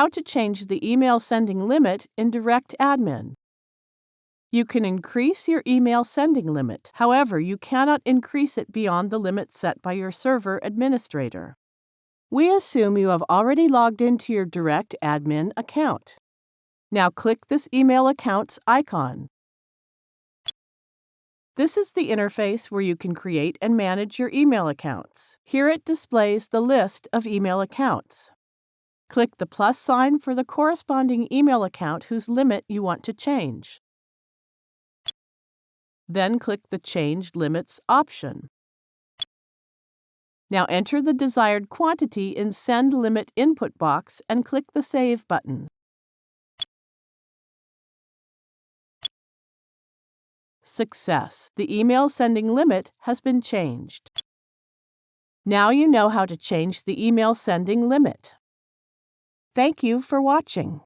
How to change the email sending limit in DirectAdmin. You can increase your email sending limit. However, you cannot increase it beyond the limit set by your server administrator. We assume you have already logged into your DirectAdmin account. Now click this email account's icon. This is the interface where you can create and manage your email accounts. Here it displays the list of email accounts. Click the plus sign for the corresponding email account whose limit you want to change. Then click the Change Limits option. Now enter the desired quantity in Send Limit input box and click the Save button. Success! The email sending limit has been changed. Now you know how to change the email sending limit. Thank you for watching.